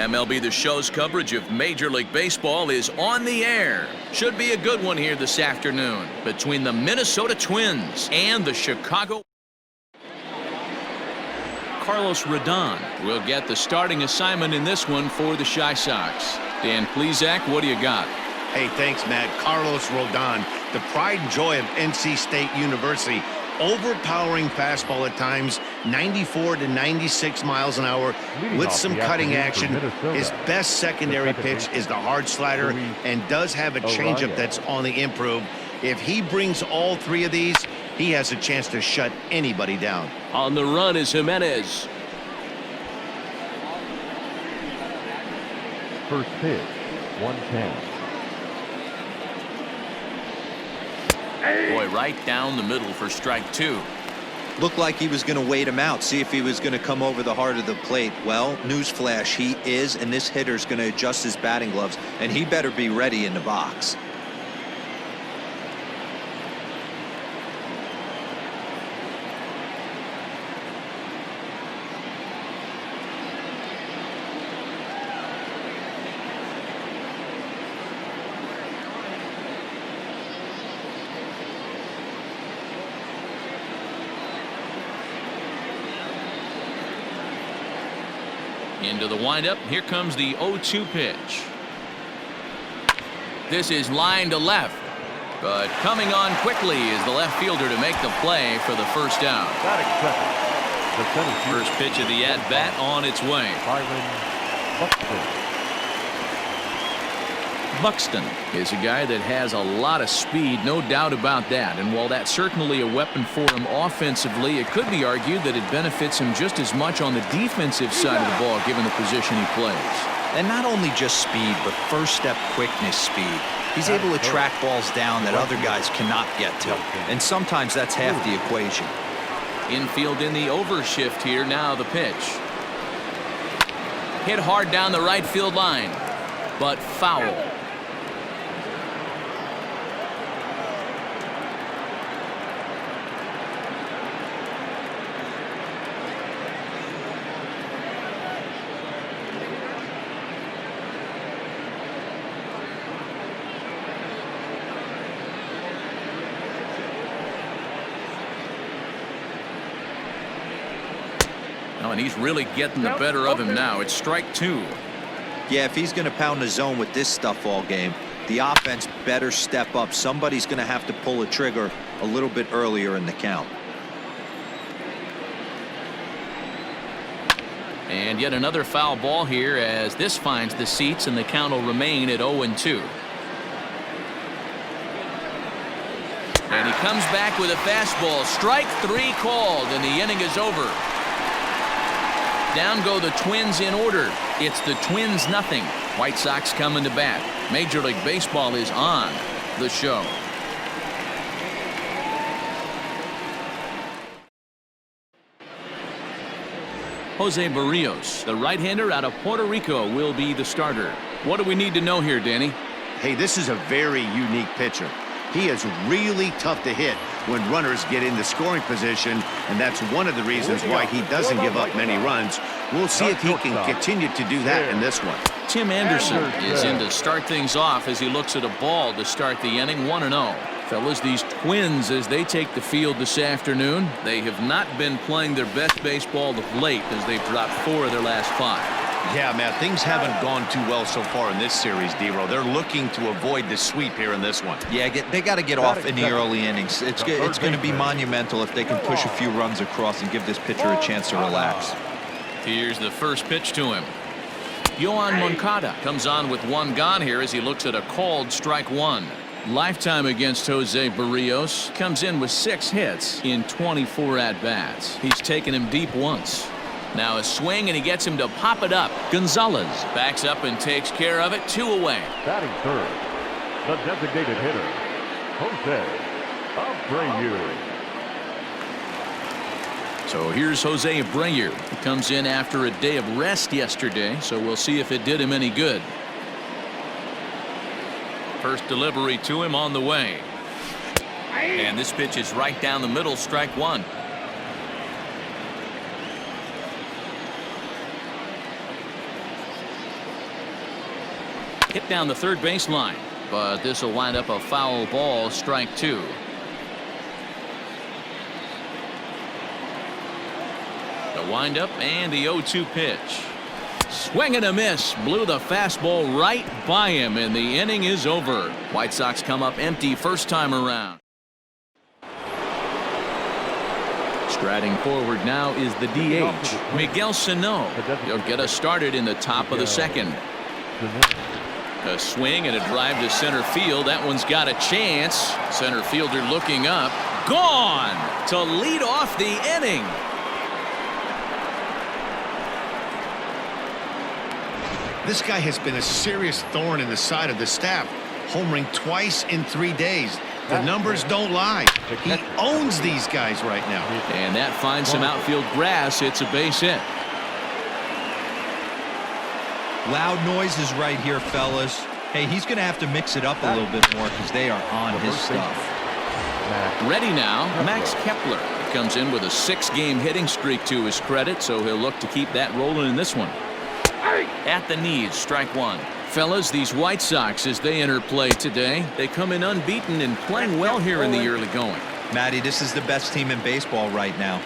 MLB The Show's coverage of Major League Baseball is on the air. Should be a good one here this afternoon between the Minnesota Twins and the Chicago. Carlos Rodon will get the starting assignment in this one for the Chi Sox. Dan Plesac, what do you got? Hey, thanks, Matt. Carlos Rodon, the pride and joy of NC State University. Overpowering fastball at times, 94 to 96 miles an hour with some cutting action. His best secondary pitch is the hard slider and does have a changeup that's on the improve. If he brings all three of these, he has a chance to shut anybody down. On the run is Jimenez. First pitch, 110. Boy, right down the middle for strike two. Looked like he was going to wait him out, see if he was going to come over the heart of the plate. Well, newsflash, he is, and this hitter's going to adjust his batting gloves, and he better be ready in the box. Into the windup. Here comes the 0-2 pitch. This is line to left, but coming on quickly is the left fielder to make the play for the first down. First pitch of the at-bat on its way. Buxton is a guy that has a lot of speed, no doubt about that. And while that's certainly a weapon for him offensively, it could be argued that it benefits him just as much on the defensive side of the ball, given the position he plays. And not only just speed, but first step quickness speed. He's able to track balls down that other guys cannot get to. And sometimes that's half the equation. Infield in the overshift here. Now the pitch. Hit hard down the right field line, but foul. Oh, and he's really getting the better of him now. It's strike two. Yeah, if he's going to pound the zone with this stuff all game, the offense better step up. Somebody's going to have to pull a trigger a little bit earlier in the count. And yet another foul ball here as this finds the seats, and the count will remain at 0-2. And he comes back with a fastball. Strike three called, and the inning is over. Down go the Twins in order. It's the Twins nothing. White Sox coming to bat. Major League Baseball is on the show. Jose Barrios, the right-hander out of Puerto Rico, will be the starter. What do we need to know here, Danny? Hey, this is a very unique pitcher. He is really tough to hit when runners get into scoring position, and that's one of the reasons why he doesn't give up many runs. We'll see if he can continue to do that in this one. Tim Anderson is in to start things off as he looks at a ball to start the inning. 1-0. Fellas, these Twins, as they take the field this afternoon, they have not been playing their best baseball of late as they've dropped 4 of their last 5. Yeah, Matt, things haven't gone too well so far in this series, D-Row. They're looking to avoid the sweep here in this one. Yeah, they got to get off in the early innings. It's going to be monumental if they can push a few runs across and give this pitcher a chance to relax. Here's the first pitch to him. Yoan Moncada comes on with 1 gone here as he looks at a called strike 1. Lifetime against Jose Barrios. Comes in with 6 hits in 24 at-bats. He's taken him deep once. Now a swing, and he gets him to pop it up. Gonzalez backs up and takes care of it. 2 away. Batting third, the designated hitter, Jose Abreu. So here's Jose Abreu. He comes in after a day of rest yesterday, so we'll see if it did him any good. First delivery to him on the way. And this pitch is right down the middle, strike 1. Hit down the third baseline, but this will wind up a foul ball, strike 2. The windup and the 0-2 pitch. Swing and a miss. Blew the fastball right by him, and the inning is over. White Sox come up empty first time around. Striding forward now is the DH, Miguel Sano. He'll get us started in the top of the second. A swing and a drive to center field. That one's got a chance. Center fielder looking up. Gone to lead off the inning. This guy has been a serious thorn in the side of the staff, homering twice in 3 days. The numbers don't lie. He owns these guys right now. And that finds some outfield grass. It's a base hit. Loud noises right here, fellas. Hey, he's going to have to mix it up a little bit more because they are on his stuff. Ready now, Max Kepler. He comes in with a 6-game hitting streak to his credit, so he'll look to keep that rolling in this one. At the knees, strike 1. Fellas, these White Sox, as they enter play today, they come in unbeaten and playing well here in the early going. Matty, this is the best team in baseball right now.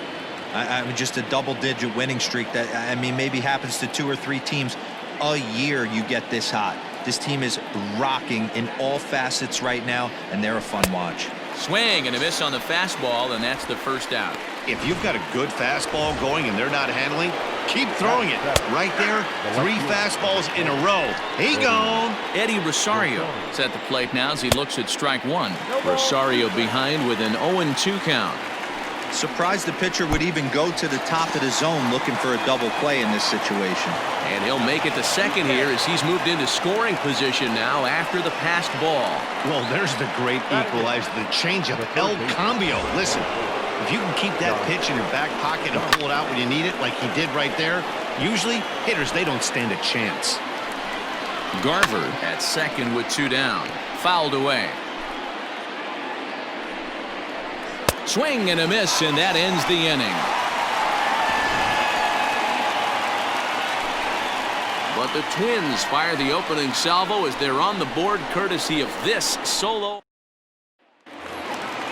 I mean, just a double-digit winning streak that, I mean, maybe happens to 2 or 3 teams a year. You get this hot. This team is rocking in all facets right now, and they're a fun watch. Swing and a miss on the fastball, and that's the first out. If you've got a good fastball going and they're not handling, keep throwing it. Right there, 3 fastballs in a row. He gone. Eddie Rosario is at the plate now as he looks at strike 1. Rosario behind with an 0-2 count. Surprised the pitcher would even go to the top of the zone looking for a double play in this situation. And he'll make it to second here as he's moved into scoring position now after the passed ball. Well, there's the great equalizer, the changeup, El Cambio. Listen, if you can keep that pitch in your back pocket and pull it out when you need it like he did right there, usually hitters, they don't stand a chance. Garver at second with 2 down. Fouled away. Swing and a miss, and that ends the inning. But the Twins fire the opening salvo as they're on the board courtesy of this solo.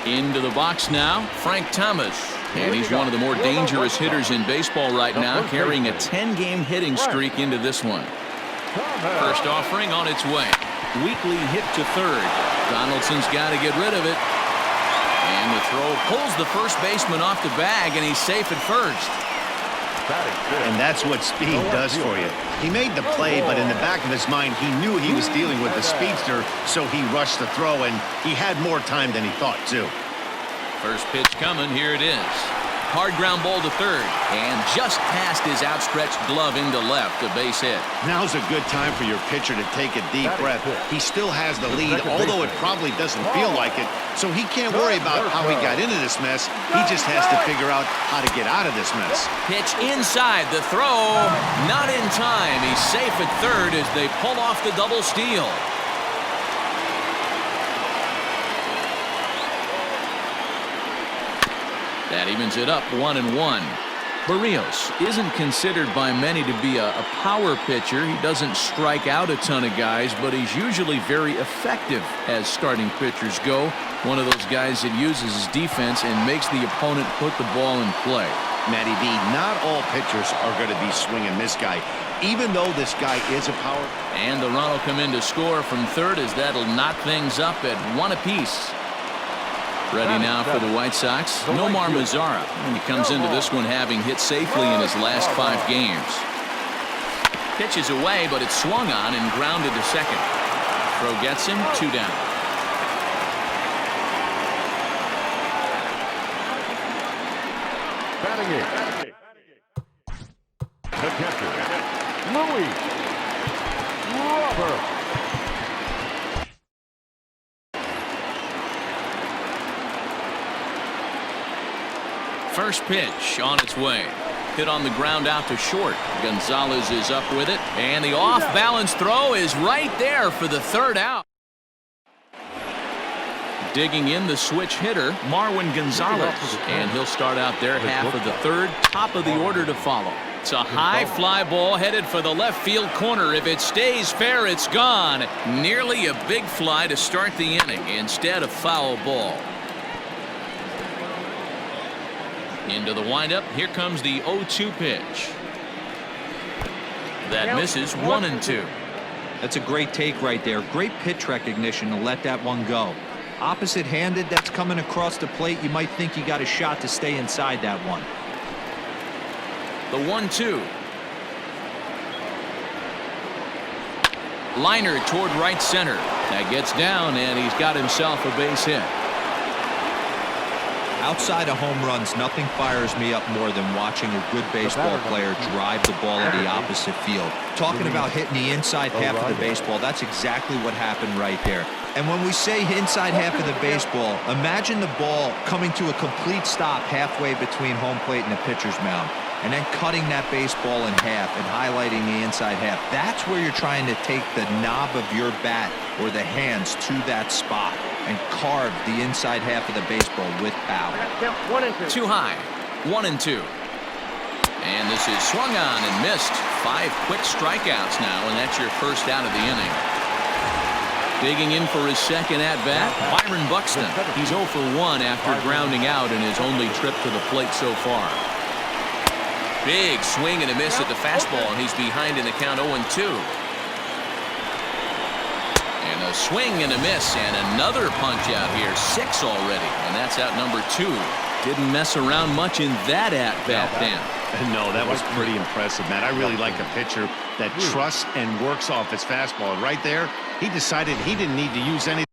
Into the box now, Frank Thomas. And he's one of the more dangerous hitters in baseball right now, carrying a 10-game hitting streak into this one. First offering on its way. Weekly hit to third. Donaldson's got to get rid of it. And the throw pulls the first baseman off the bag, and he's safe at first. And that's what speed does for you. He made the play, but in the back of his mind, he knew he was dealing with the speedster, so he rushed the throw, and he had more time than he thought, too. First pitch coming. Here it is. Hard ground ball to third, and just past his outstretched glove into left, a base hit. Now's a good time for your pitcher to take a deep breath. He still has the lead, although it probably doesn't feel like it, so he can't worry about how he got into this mess. He just has to figure out how to get out of this mess. Pitch inside, the throw, not in time. He's safe at third as they pull off the double steal. That evens it up 1-1. Barrios isn't considered by many to be a power pitcher. He doesn't strike out a ton of guys, but he's usually very effective as starting pitchers go. One of those guys that uses his defense and makes the opponent put the ball in play. Matty B, not all pitchers are going to be swing and miss guy, even though this guy is a power. And the run will come in to score from third as that'll knock things up at 1 apiece. Ready now for the White Sox, Nomar Mazara. And he comes into this one having hit safely in his last 5 games. Pitches away, but it's swung on and grounded to second. Throw gets him, 2 down. Batting it. The catcher, Louis Robert. First pitch on its way. Hit on the ground out to short. Gonzalez is up with it. And the off-balance throw is right there for the third out. Digging in the switch hitter, Marwin Gonzalez. And he'll start out their half of the third. Top of the order to follow. It's a high fly ball headed for the left field corner. If it stays fair, it's gone. Nearly a big fly to start the inning. Instead, a foul ball. Into the windup. Here comes the 0-2 pitch. That misses 1-2. That's a great take right there. Great pitch recognition to let that one go. Opposite-handed, that's coming across the plate. You might think you got a shot to stay inside that one. The 1-2. Liner toward right center. That gets down, and he's got himself a base hit. Outside of home runs, nothing fires me up more than watching a good baseball player drive the ball to the opposite field. Talking about hitting the inside half of the baseball, that's exactly what happened right there. And when we say inside half of the baseball, imagine the ball coming to a complete stop halfway between home plate and the pitcher's mound, and then cutting that baseball in half and highlighting the inside half. That's where you're trying to take the knob of your bat or the hands to that spot and carve the inside half of the baseball with power. Too high. 1-2. And this is swung on and missed. 5 quick strikeouts now, and that's your first out of the inning. Digging in for his second at-bat, Byron Buxton. He's 0 for 1 after grounding out in his only trip to the plate so far. Big swing and a miss at the fastball, and he's behind in the count 0-2. And a swing and a miss, and another punch out here. 6 already, and that's out number 2. Didn't mess around much in that at-bat, Dan. No, that was pretty impressive, Matt. I really like a pitcher that trusts and works off his fastball. Right there, he decided he didn't need to use any.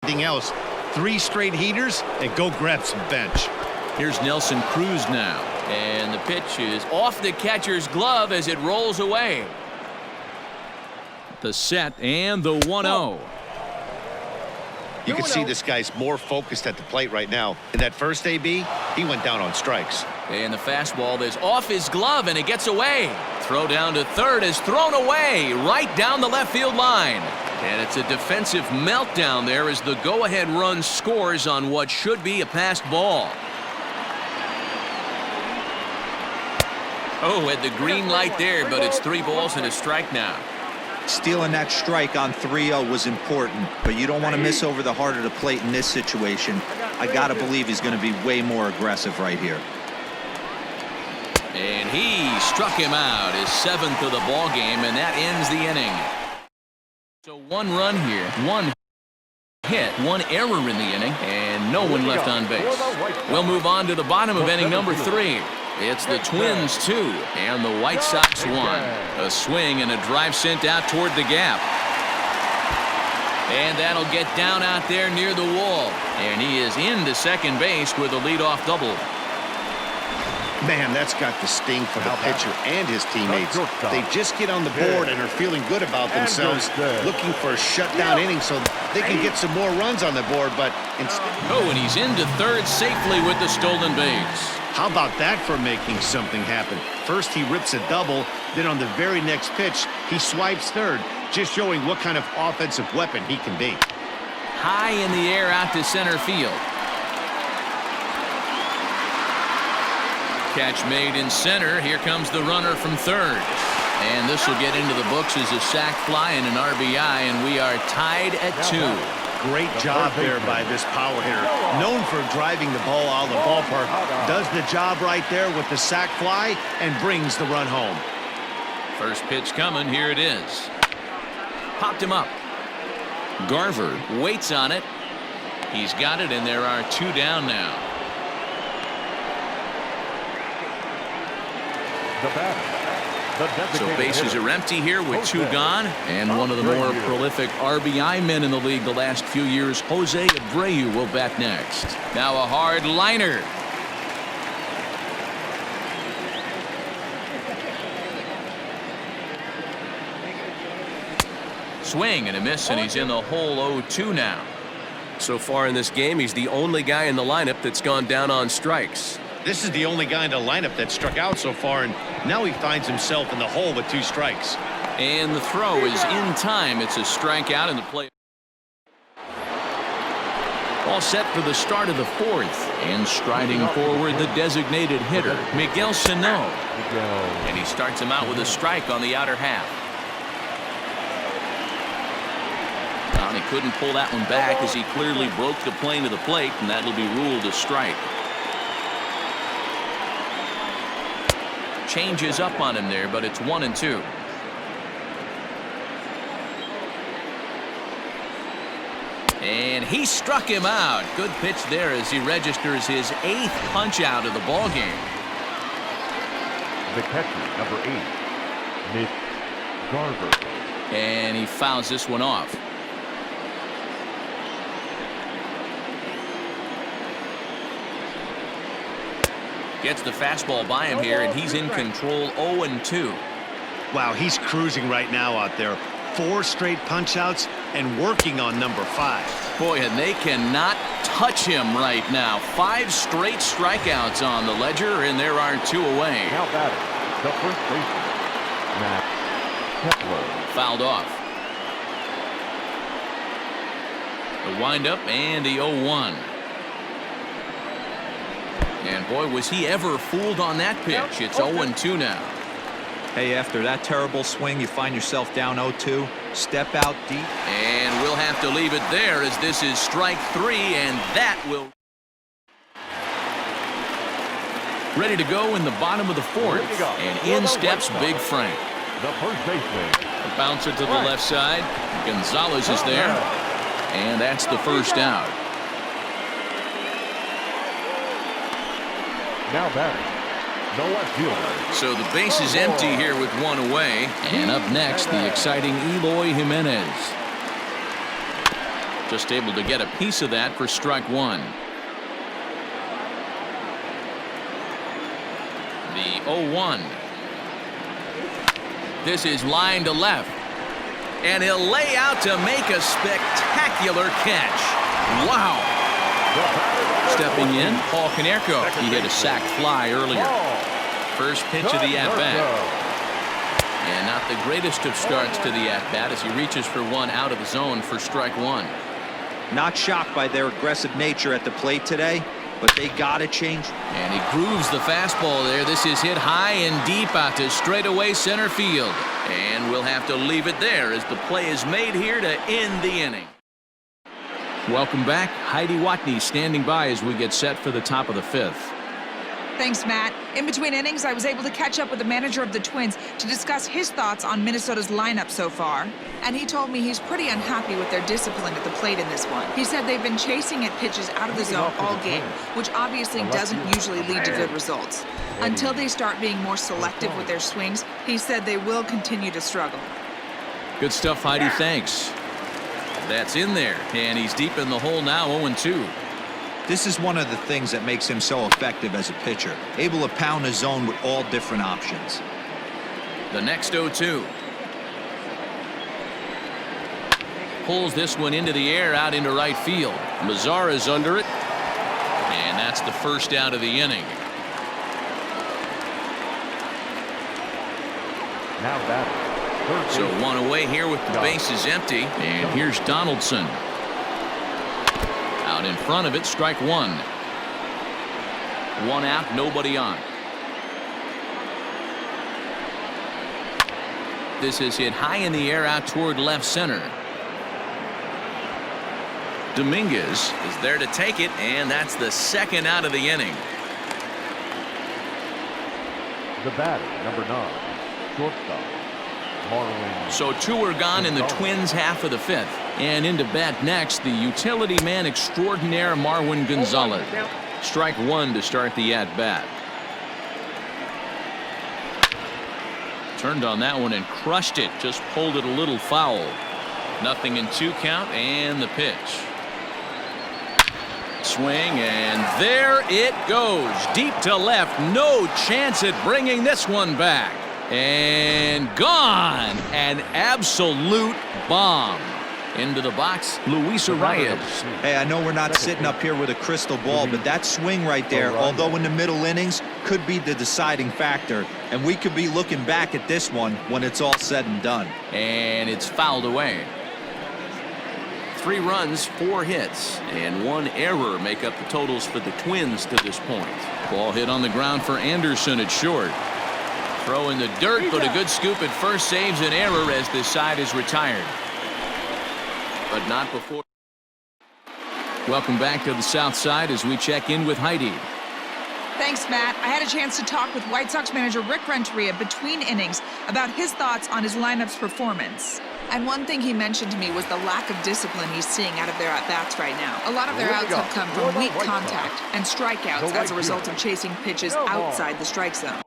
Else, 3 straight heaters, and go grab some bench. Here's Nelson Cruz now, and the pitch is off the catcher's glove as it rolls away. The set and the 1-0. You can see this guy's more focused at the plate right now. In that first AB, he went down on strikes. And the fastball is off his glove, and it gets away. Throw down to third is thrown away right down the left field line. And it's a defensive meltdown there as the go-ahead run scores on what should be a passed ball. Oh, at the green light there, but it's 3 balls and a strike now. Stealing that strike on 3-0 was important, but you don't want to miss over the heart of the plate in this situation. I got to believe he's going to be way more aggressive right here. And he struck him out, his 7th of the ball game, and that ends the inning. So 1 run here, 1 hit, 1 error in the inning, and no one left on base. We'll move on to the bottom of inning number 3. It's the Twins 2 and the White Sox 1. A swing and a drive sent out toward the gap. And that'll get down out there near the wall. And he is into second base with a leadoff double. Man, that's got the sting for the pitcher and his teammates. They just get on the board and are feeling good about themselves, looking for a shutdown inning so they can get some more runs on the board, but instead... Oh, and he's into third safely with the stolen base. How about that for making something happen? First he rips a double, then on the very next pitch, he swipes third, just showing what kind of offensive weapon he can be. High in the air out to center field. Catch made in center. Here comes the runner from third. And this will get into the books as a sac fly and an RBI, and we are tied at 2. Great job there by this power hitter. Known for driving the ball out of the ballpark. Does the job right there with the sac fly and brings the run home. First pitch coming. Here it is. Popped him up. Garver waits on it. He's got it, and there are 2 down now. The batter. So bases are empty here with 2 gone, and one of the more prolific RBI men in the league the last few years, Jose Abreu, will bat next. Now a hard liner. Swing and a miss, and he's in the hole 0-2 now. So far in this game, he's the only guy in the lineup that's gone down on strikes. This is the only guy in the lineup that struck out so far, and now he finds himself in the hole with 2 strikes. And the throw is in time. It's a strikeout in the play. All set for the start of the 4th. And striding forward, the designated hitter, Miguel Sano. And he starts him out with a strike on the outer half. Well, he couldn't pull that one back as he clearly broke the plane of the plate, and that'll be ruled a strike. Changes up on him there, but it's 1-2. And he struck him out. Good pitch there as he registers his 8th punch out of the ball game. The catcher, number 8, Mitch Garver. And he fouls this one off. Gets the fastball by him here, and he's in control. 0-2. Wow, he's cruising right now out there. 4 straight punch outs and working on number 5. Boy, and they cannot touch him right now. 5 straight strikeouts on the ledger, and there are 2 away. Now batting, the first baseman, Matt Kepler. Fouled off. The windup and the 0-1. And boy, was he ever fooled on that pitch. It's 0-2 now. Hey, after that terrible swing, you find yourself down 0-2. Step out deep. And we'll have to leave it there as this is strike 3, and that will. Ready to go in the bottom of the 4th. And in steps Big Frank. The first baseman. The bouncer to the left side. Gonzalez is there. And that's the first out. Now batting, the left fielder. So the base is empty here with 1 away. And up next, the exciting Eloy Jimenez. Just able to get a piece of that for strike 1. The 0-1. This is line to left. And he'll lay out to make a spectacular catch. Wow. Stepping in, Paul Konerko. He hit a sac fly earlier. First pitch of the at-bat. And not the greatest of starts to the at-bat as he reaches for one out of the zone for strike 1. Not shocked by their aggressive nature at the plate today, but they got to change. And he grooves the fastball there. This is hit high and deep out to straightaway center field. And we'll have to leave it there as the play is made here to end the inning. Welcome back. Heidi Watney standing by as we get set for the top of the 5th. Thanks, Matt. In between innings, I was able to catch up with the manager of the Twins to discuss his thoughts on Minnesota's lineup so far. And he told me he's pretty unhappy with their discipline at the plate in this one. He said they've been chasing at pitches out of the zone all game, which obviously doesn't usually lead to good results. Until they start being more selective with their swings, he said they will continue to struggle. Good stuff, Heidi. Thanks. That's in there, and he's deep in the hole now, 0-2. This is one of the things that makes him so effective as a pitcher, able to pound the zone with all different options. The next 0-2. Pulls this one into the air out into right field. Mazzara's under it, and that's the first out of the inning. Now batting. Third So baseman, one away here with the bases empty. And here's Donaldson. Out in front of it, strike one. One out, nobody on. This is hit high in the air out toward left center. Dominguez is there to take it, and that's the second out of the inning. the batter, number 9, shortstop, Marlon. So two are gone in the Twins' half of the fifth. And into bat next, the utility man extraordinaire Marwin Gonzalez. Strike one to start the at-bat. Turned on that one and crushed it. Just pulled it a little foul. 0-2 count, and the pitch. Swing, and there it goes. Deep to left. No chance at bringing this one back. And gone. An absolute bomb. Into the box, Luis Arias. Hey, I know we're not sitting up here with a crystal ball, but that swing right there, although in the middle innings, could be the deciding factor. And we could be looking back at this one when it's all said and done. And it's fouled away. 3 runs, 4 hits, and 1 error make up the totals for the Twins to this point. Ball hit on the ground for Anderson at short. Throw in the dirt, but a good scoop at first saves an error as this side is retired. But not before. Welcome back to the South Side as we check in with Heidi. Thanks, Matt. I had a chance to talk with White Sox manager Rick Renteria between innings about his thoughts on his lineup's performance. And one thing he mentioned to me was the lack of discipline he's seeing out of their at-bats right now. A lot of their outs have come from weak contact and strikeouts as a result of chasing pitches outside the strike zone.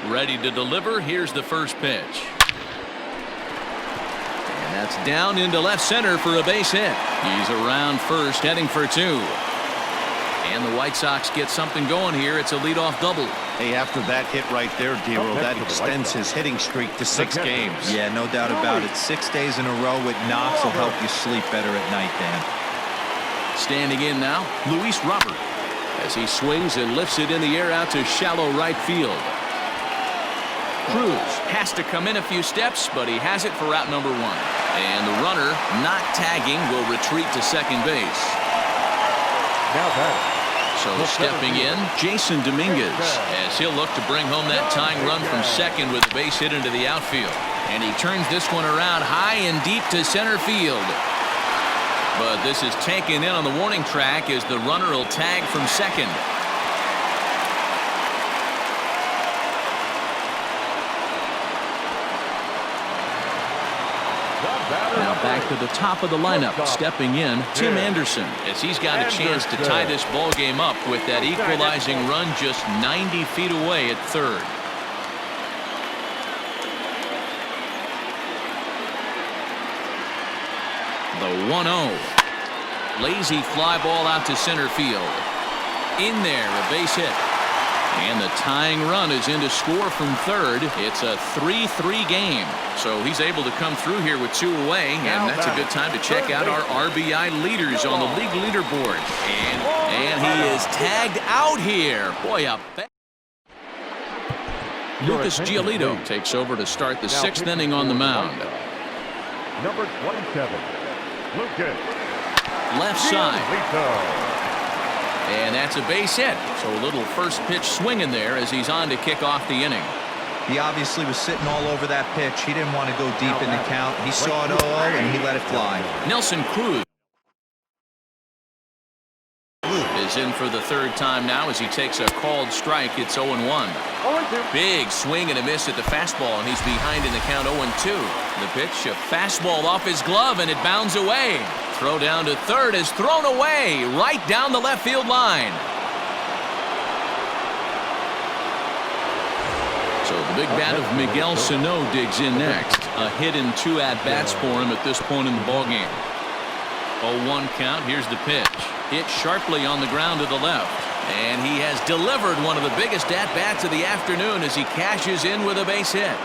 Ready to deliver. Here's the first pitch. And that's down into left center for a base hit. He's around first, heading for 2. And the White Sox get something going here. It's a leadoff double. Hey, after that hit right there, Dero, that extends his hitting streak to 6 games. Yeah, no doubt about it. 6 days in a row with knocks will help you sleep better at night, Dan. Standing in now, Luis Robert, as he swings and lifts it in the air out to shallow right field. Cruz has to come in a few steps, but he has it for route number 1. And the runner, not tagging, will retreat to second base. Now batting. So stepping in, Jason Dominguez, as he'll look to bring home that tying run from second with a base hit into the outfield. And he turns this one around high and deep to center field. But this is taken in on the warning track as the runner will tag from second. Now back to the top of the lineup, stepping in, Tim Anderson, as he's got a chance to tie this ball game up with that equalizing run just 90 feet away at third. The 1-0. Lazy fly ball out to center field. In there, a base hit. And the tying run is in to score from third. It's a 3-3 game. So he's able to come through here with 2 away, and that's a good time to check out our RBI leaders on the league leaderboard. And he is tagged out here. Boy, a Lucas Giolito takes over to start the 6th inning on the mound. Number 27, Lucas. Left side. And that's a base hit. So a little first pitch swing in there as he's on to kick off the inning. He obviously was sitting all over that pitch. He didn't want to go deep in the count. He saw it all and he let it fly. Nelson Cruz is in for the 3rd time now as he takes a called strike. It's 0-1. Big swing and a miss at the fastball, and he's behind in the count 0-2. The pitch, a fastball off his glove, and it bounds away. Throw down to third is thrown away right down the left field line. So the big bat of Miguel Sano digs in next. A hit and 2 at-bats for him at this point in the ballgame. 0-1 count. Here's the pitch. Hit sharply on the ground to the left. And he has delivered one of the biggest at-bats of the afternoon as he cashes in with a base hit.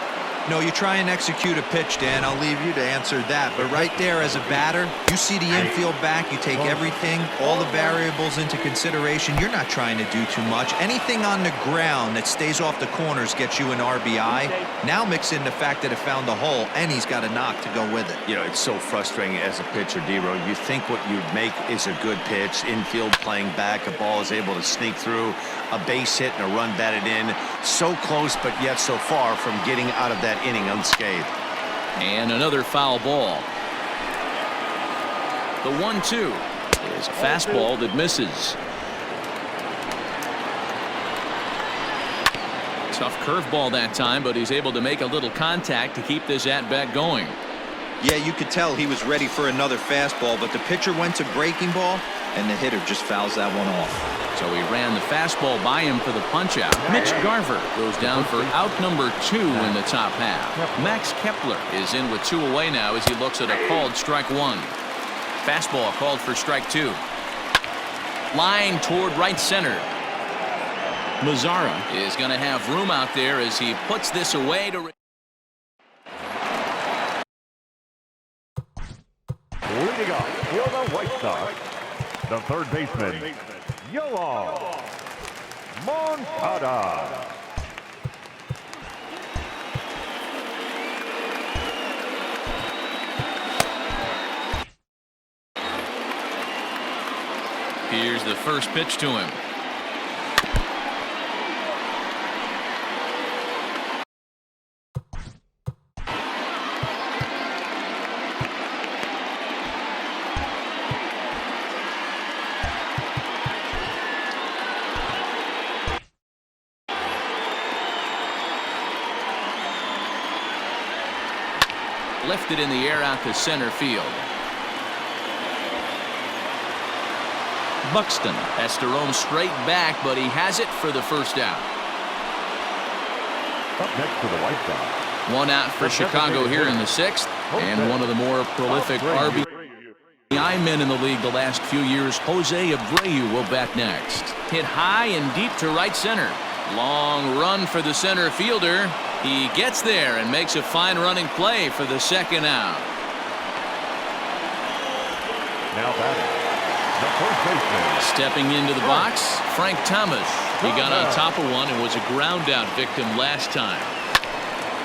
No, you try and execute a pitch, Dan. I'll leave you to answer that. But right there as a batter, you see the infield back. You take everything, all the variables into consideration. You're not trying to do too much. Anything on the ground that stays off the corners gets you an RBI. Now mix in the fact that it found the hole, and he's got a knock to go with it. You know, it's so frustrating as a pitcher, D-Row. You think what you make is a good pitch. Infield playing back. A ball is able to sneak through. A base hit and a run batted in. So close, but yet so far from getting out of that inning unscathed. And another foul ball. The 1-2 is a fastball that misses. Tough curveball that time, but he's able to make a little contact to keep this at-bat going. Yeah, you could tell he was ready for another fastball, but the pitcher went to breaking ball, and the hitter just fouls that one off. So he ran the fastball by him for the punch-out. Mitch Garver goes down for out number 2 in the top half. Max Kepler is in with 2 away now as he looks at a called strike 1. Fastball called for strike 2. Line toward right center. Mazzara is going to have room out there as he puts this away to... Leading off for the White Sox, the third baseman, Yoan Moncada. Here's the first pitch to him. Lifted in the air out to center field. Buxton has to roam straight back, but he has it for the first out. Up next to the White Sox. 1 out for Chicago here in the 6th, and one of the more prolific RBI men in the league the last few years, Jose Abreu, will bat next. Hit high and deep to right center. Long run for the center fielder. He gets there and makes a fine running play for the second out. Now batting, the first baseman. Stepping into the box, Frank Thomas. He got on top of one and was a ground out victim last time.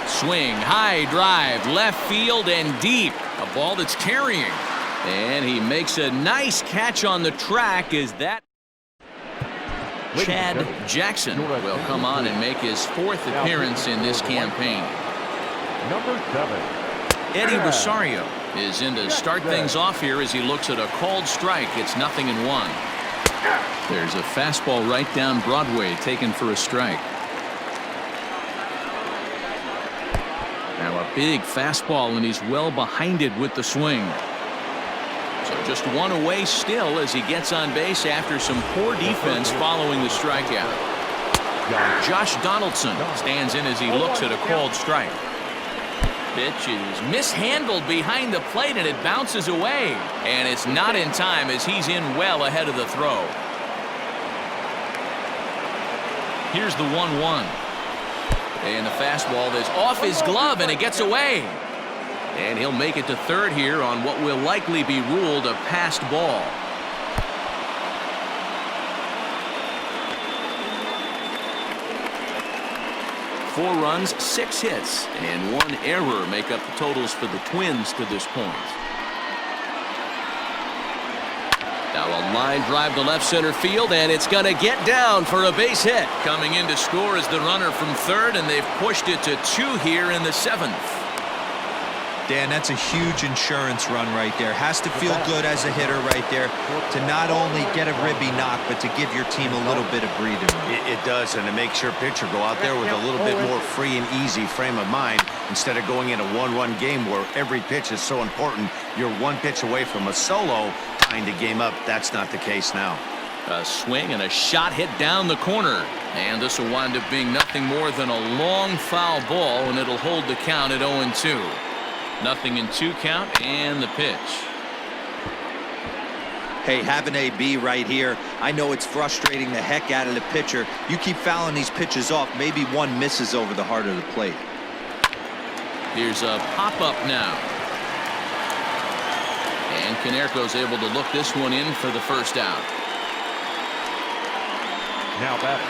Swing, high drive, left field and deep. A ball that's carrying. And he makes a nice catch on the track as that. Chad Jackson will come on and make his 4th appearance in this campaign. Number 7. Eddie Rosario is in to start things off here as he looks at a called strike. It's 0-1. There's a fastball right down Broadway taken for a strike. Now a big fastball, and he's well behind it with the swing. So just 1 away still as he gets on base after some poor defense following the strikeout. Josh Donaldson stands in as he looks at a called strike. Pitch is mishandled behind the plate and it bounces away. And it's not in time as he's in well ahead of the throw. Here's the 1-1. And the fastball is off his glove and it gets away. And he'll make it to third here on what will likely be ruled a passed ball. Four runs, 6 hits, and 1 error make up the totals for the Twins to this point. Now a line drive to left center field, and it's going to get down for a base hit. Coming in to score is the runner from third, and they've pushed it to 2 here in the 7th. Dan, that's a huge insurance run right there. Has to feel good as a hitter right there to not only get a ribby knock, but to give your team a little bit of breathing room. It does, and it makes your pitcher go out there with a little bit more free and easy frame of mind instead of going in a 1-run game where every pitch is so important. You're 1 pitch away from a solo tying the game up. That's not the case now. A swing and a shot hit down the corner. And this will wind up being nothing more than a long foul ball, and it'll hold the count at 0-2. 0-2 count and the pitch. Hey, have an AB right here. I know it's frustrating the heck out of the pitcher. You keep fouling these pitches off, maybe one misses over the heart of the plate. Here's a pop-up now. And Konerko's able to look this one in for the first out. Now back.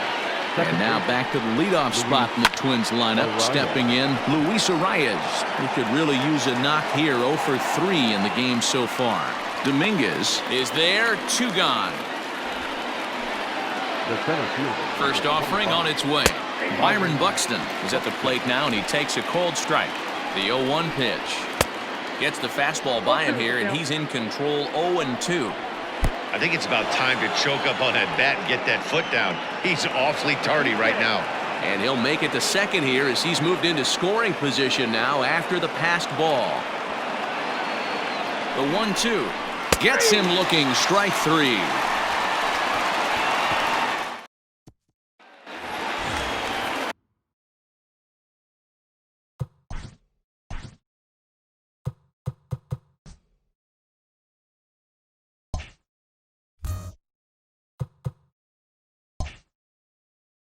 And now back to the leadoff spot in the Twins lineup. Stepping in, Luis Arias. He could really use a knock here. 0 for 3 in the game so far. Dominguez is there. 2 gone. The center fielder. First offering on its way. Byron Buxton is at the plate now, and he takes a cold strike. The 0-1 pitch. Gets the fastball by him here, and he's in control. 0-2. I think it's about time to choke up on that bat and get that foot down. He's awfully tardy right now. And he'll make it to second here as he's moved into scoring position now after the passed ball. The 1-2 gets him looking. Strike 3.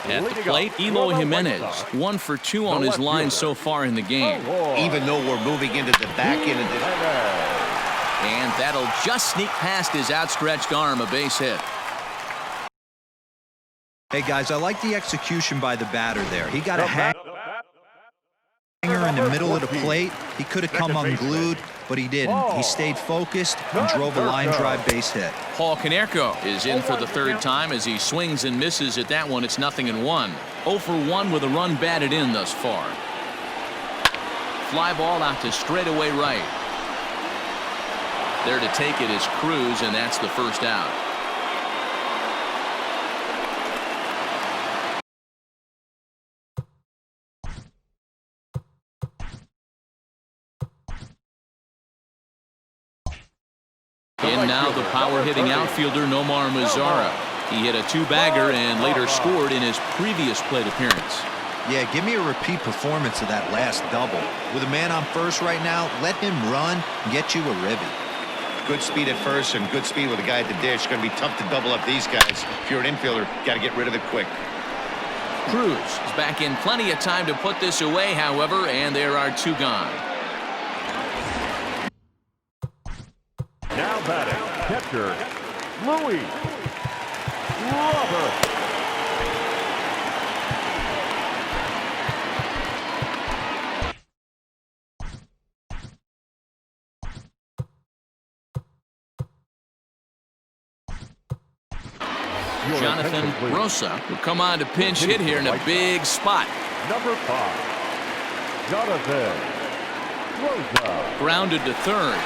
At the plate, Eloy Jimenez, 1 for 2 on his line so far in the game. Even though we're moving into the back end of this. And that'll just sneak past his outstretched arm, a base hit. Hey, guys, I like the execution by the batter there. He got a hanger in the middle of the plate. He could have come unglued, but he didn't. He stayed focused and drove a line drive base hit. Paul Konerko is in for the third time as he swings and misses at that one. It's 0-1. 0 for 1 with a run batted in thus far. Fly ball out to straightaway right. There to take it is Cruz, and that's the first out. In now the power-hitting outfielder Nomar Mazara. He hit a 2-bagger and later scored in his previous plate appearance. Yeah, give me a repeat performance of that last double. With a man on first right now, let him run and get you a ribby. Good speed at first and good speed with a guy at the dish. Going to be tough to double up these guys. If you're an infielder, got to get rid of it quick. Cruz is back in plenty of time to put this away, however, and there are 2 gone. Now batting, catcher, Louis Robert. Jonathan Rosa will come on to pinch hit here in a big spot. Number 5, Jonathan Rosa. Grounded to third.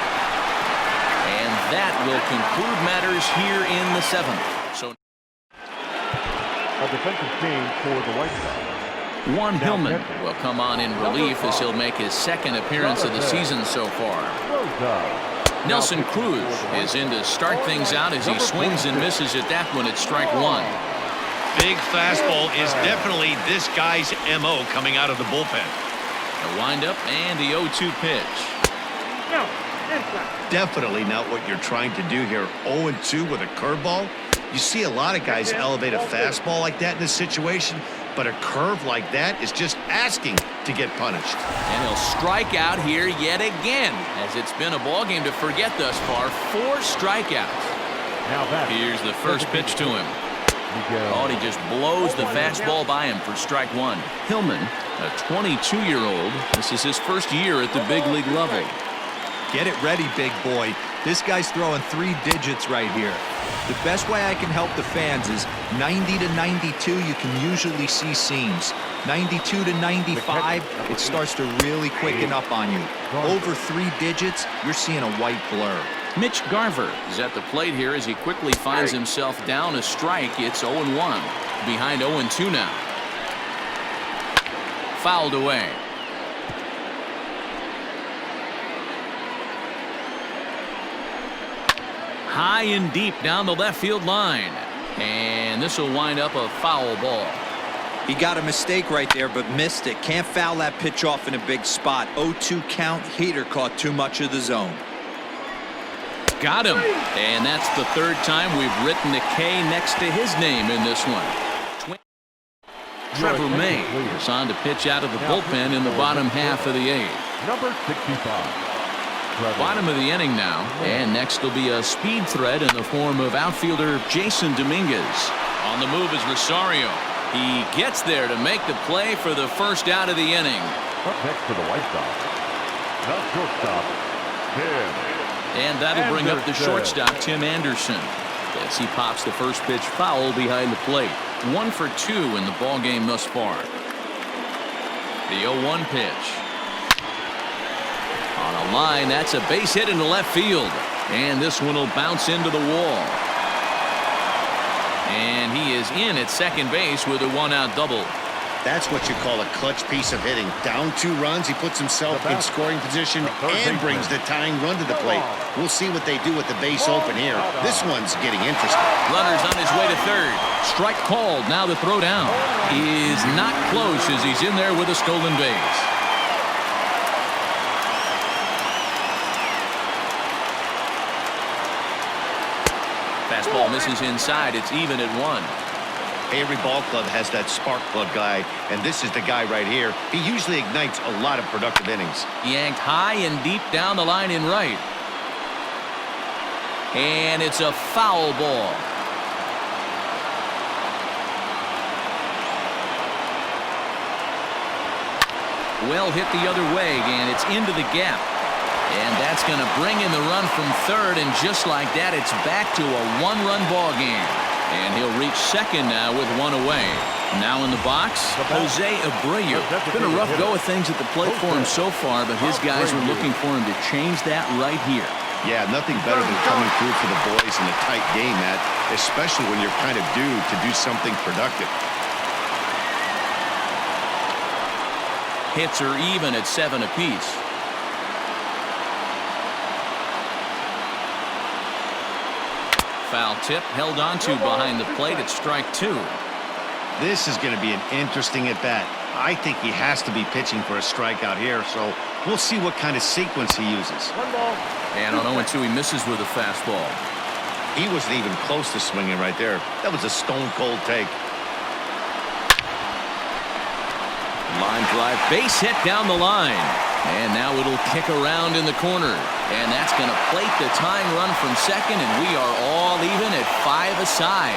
And that will conclude matters here in the 7th. So A defensive change for the White Sox. Juan Hillman will come on in relief as he'll make his 2nd appearance of the season so far. Rosa. Nelson Cruz is in to start things out as he swings and misses at that one at strike 1. Big fastball is definitely this guy's MO coming out of the bullpen. A windup and the 0-2 pitch. Definitely not what you're trying to do here. 0-2 with a curveball. You see a lot of guys elevate a fastball like that in this situation, but a curve like that is just asking to get punished. And he'll strike out here yet again, as it's been a ball game to forget thus far. 4 strikeouts. Now back. Here's the first pitch to him. Oh, and he just blows the fastball by him for strike 1. Hillman, a 22-year-old. This is his first year at the big league level. Get it ready, big boy. This guy's throwing 3 digits right here. The best way I can help the fans is 90 to 92, you can usually see seams. 92 to 95, it starts to really quicken up on you. Over 3 digits, you're seeing a white blur. Mitch Garver is at the plate here as he quickly finds himself down a strike. It's 0-1. Behind 0-2 now. Fouled away. High and deep down the left field line. And this will wind up a foul ball. He got a mistake right there, but missed it. Can't foul that pitch off in a big spot. 0-2 count. Heater caught too much of the zone. Got him. And that's the 3rd time we've written the K next to his name in this one. Trevor May is on to pitch out of the bullpen in the bottom half of the 8th. Number 65. Bottom of the inning now, and next will be a speed threat in the form of outfielder Jason Dominguez. On the move is Rosario. He gets there to make the play for the first out of the inning. Up next for the White Sox, the shortstop, Tim And that'll bring up the Anderson. shortstop, Tim Anderson, as he pops the first pitch foul behind the plate. 1 for 2 in the ball game thus far. The 0-1 pitch. On a line, that's a base hit into left field. And this one will bounce into the wall. And he is in at second base with a 1-out double. That's what you call a clutch piece of hitting. Down 2 runs, he puts himself in scoring position and brings the tying run to the plate. We'll see what they do with the base open here. This one's getting interesting. Runner's on his way to third. Strike called. Now the throw down is not close as he's in there with a stolen base. Fastball misses inside. It's even at 1. Every ball club has that spark plug guy, and this is the guy right here. He usually ignites a lot of productive innings. Yanked high and deep down the line in right. And it's a foul ball. Well hit the other way, and it's into the gap. And that's going to bring in the run from third, and just like that, it's back to a 1-run ball game. And he'll reach second now with 1 away. Now in the box, Jose Abreu. It's been a rough go of things at the plate for him so far, but his guys are looking for him to change that right here. Yeah, nothing better than coming through for the boys in a tight game, Matt, especially when you're kind of due to do something productive. Hits are even at 7 apiece. Foul tip held onto behind the plate at strike 2. This is going to be an interesting at bat. I think he has to be pitching for a strikeout here, so we'll see what kind of sequence he uses. And on 0-2 he misses with a fastball. He wasn't even close to swinging right there. That was a stone cold take. Line drive, base hit down the line. And now it'll kick around in the corner. And that's going to plate the tying run from second, and we are all even at 5 aside.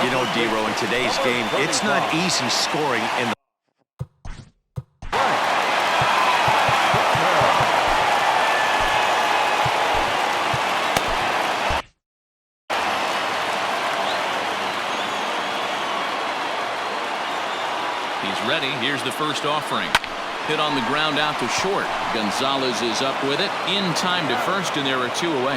You know, D-Row, in today's game, it's not easy scoring in the He's ready. Here's the first offering. Hit on the ground out to short. Gonzalez is up with it. In time to first, and there are 2 away.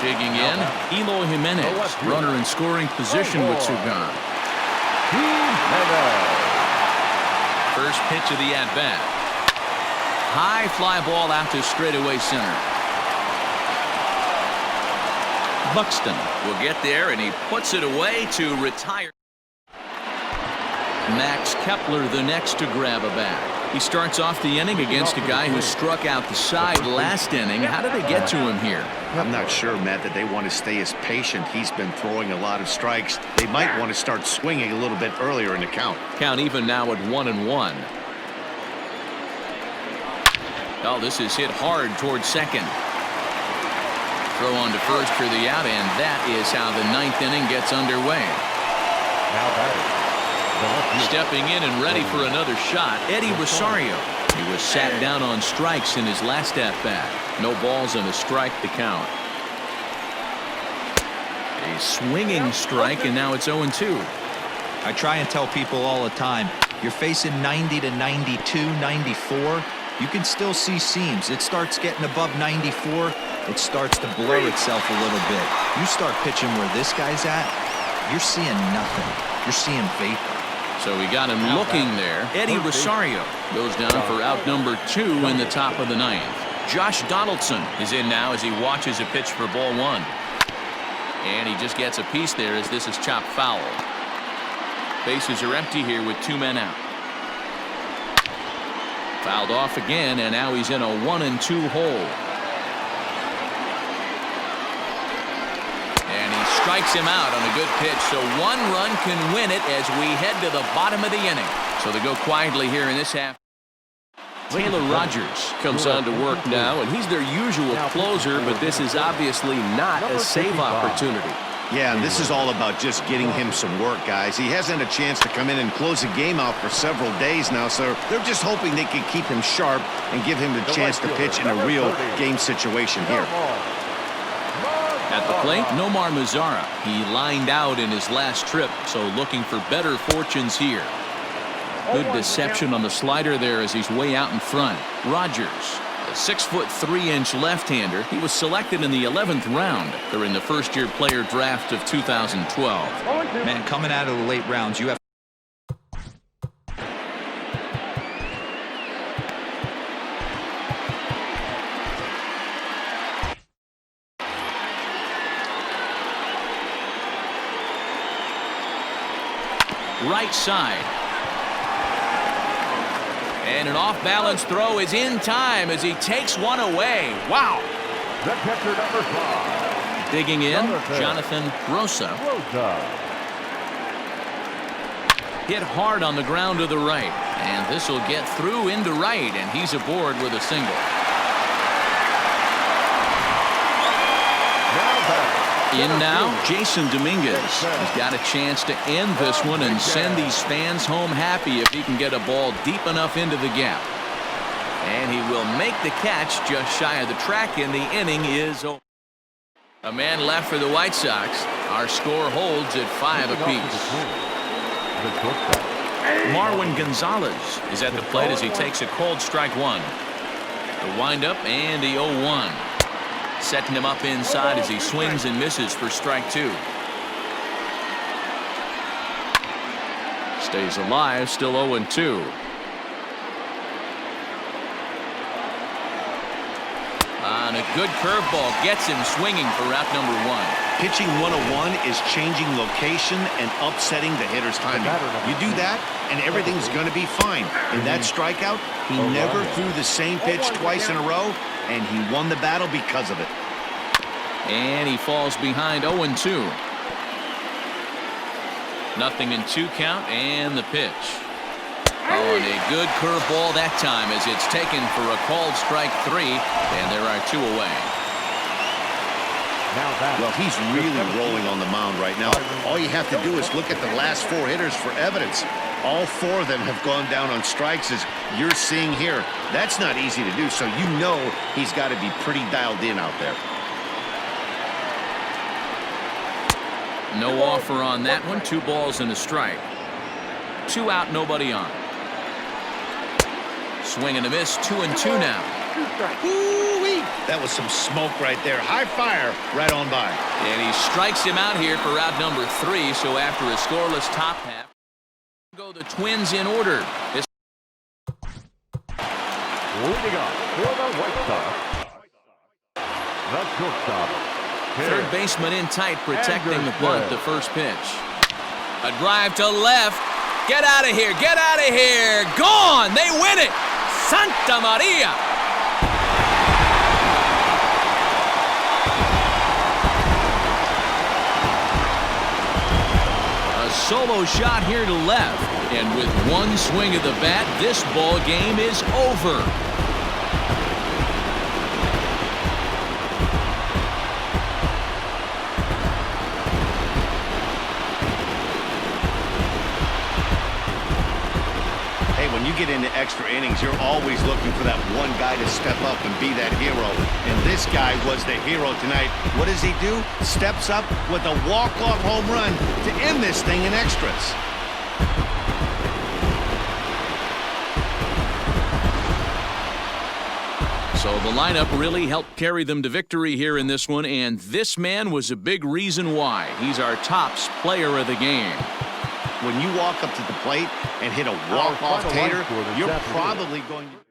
Digging in, Eloy Jimenez. Runner in scoring position with 2 gone. First pitch of the at-bat. High fly ball out to straightaway center. Buxton will get there, and he puts it away to retire. Max Kepler the next to grab a bat. He starts off the inning against a guy who struck out the side last inning. How did they get to him here? I'm not sure, Matt, that they want to stay as patient. He's been throwing a lot of strikes. They might want to start swinging a little bit earlier in the count. Count even now at 1-1. Oh, this is hit hard towards second. Throw on to first for the out, and that is how the 9th inning gets underway. Now batting. Stepping in and ready for another shot, Eddie Rosario. He was sat down on strikes in his last at-bat. No balls and a strike to count. A swinging strike, and now it's 0-2. I try and tell people all the time, you're facing 90 to 92, 94. You can still see seams. It starts getting above 94. It starts to blur itself a little bit. You start pitching where this guy's at, you're seeing nothing. You're seeing vapor. So we got him looking there. Eddie Rosario goes down for out number 2 in the top of the 9th. Josh Donaldson is in now as he watches a pitch for ball 1. And he just gets a piece there as this is chopped foul. Bases are empty here with 2 men out. Fouled off again, and now he's in a 1-2 hole. And strikes him out on a good pitch, so one run can win it as we head to the bottom of the inning. So they go quietly here in this half. Taylor Rogers comes on to work now, and he's their usual closer, but this is obviously not a save opportunity. Yeah, and this is all about just getting him some work, guys. He hasn't had a chance to come in and close the game out for several days now, so they're just hoping they can keep him sharp and give him the chance to pitch in a real game situation here. At the plate, Nomar Mazara. He lined out in his last trip, so looking for better fortunes here. Good deception on the slider there as he's way out in front. Rogers, a 6'3" left-hander. He was selected in the 11th round during the first-year player draft of 2012. Man, coming out of the late rounds, you have right side. And an off-balance throw is in time as he takes one away. Wow. The catcher, number 5. Digging in, Jonathan Rosa. Hit hard on the ground to the right. And this will get through into right, and he's aboard with a single. In now, Jason Dominguez. He's got a chance to end this one and send these fans home happy if he can get a ball deep enough into the gap. And he will make the catch just shy of the track, and the inning is over. A man left for the White Sox. Our score holds at 5 apiece. Marwin Gonzalez is at the plate as he takes a cold strike one. The windup and the 0-1. Setting him up inside as he swings and misses for strike 2. Stays alive, still 0-2. On a good curveball, gets him swinging for out number 1. Pitching 101 is changing location and upsetting the hitter's timing. You do that, and everything's going to be fine. In that strikeout, he never threw the same pitch twice in a row, and he won the battle because of it. And he falls behind 0-2. Nothing in 2 count, and the pitch. Oh, and a good curveball that time as it's taken for a called strike 3, and there are 2 away. Well, he's really rolling on the mound right now. All you have to do is look at the last 4 hitters for evidence. All 4 of them have gone down on strikes, as you're seeing here. That's not easy to do, so you know he's got to be pretty dialed in out there. No offer on that one. 2 balls and a strike. 2 out, nobody on. Swing and a miss. 2-2 now. Ooh-wee. That was some smoke right there. High fire right on by. And he strikes him out here for out number 3. So after a scoreless top half, go the Twins in order. This Leading up for the White Sox, the shortstop. third baseman in tight, protecting the bunt. The first pitch. A drive to left. Get out of here. Get out of here. Gone. They win it. Santa Maria. A solo shot here to left. And with one swing of the bat, this ball game is over. When you get into extra innings, you're always looking for that one guy to step up and be that hero. And this guy was the hero tonight. What does he do? Steps up with a walk-off home run to end this thing in extras. So the lineup really helped carry them to victory here in this one, and this man was a big reason why. He's our tops player of the game. When you walk up to the plate and hit a walk-off tater, you're probably going to...